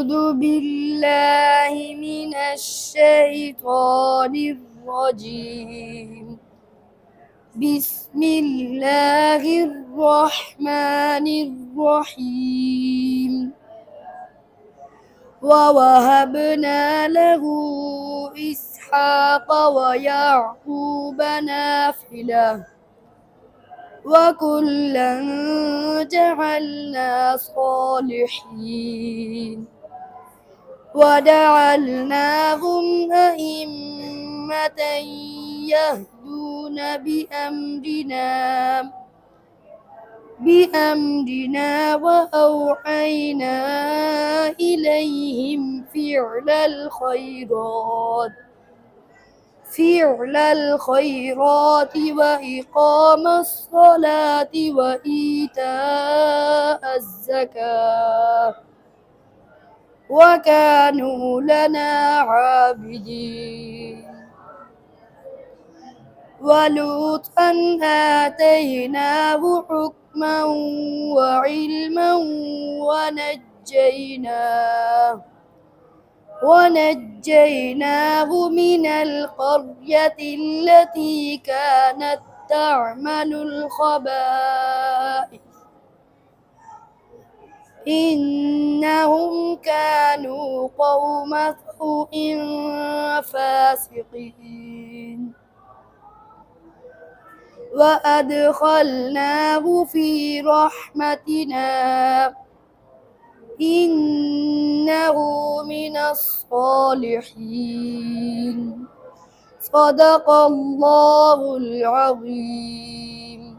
أعوذ بالله من الشيطان الرجيم. بسم الله الرحمن الرحيم. ووهبنا له إسحاق ويعقوب نافلة وكلا جعلنا صالحين وجعلناهم أئمة يهدون بأمرنا وأوحينا إليهم فعل الخيرات وإقام الصلاة وإيتاء الزكاة وكانوا لنا عابدين. ولوطا آتيناه حكما وعلما ونجيناه من القرية التي كانت تعمل الخبائث إنهم كانوا قوم سوء فاسقين. وأدخلناه في رحمتنا إنه من الصالحين. صدق الله العظيم.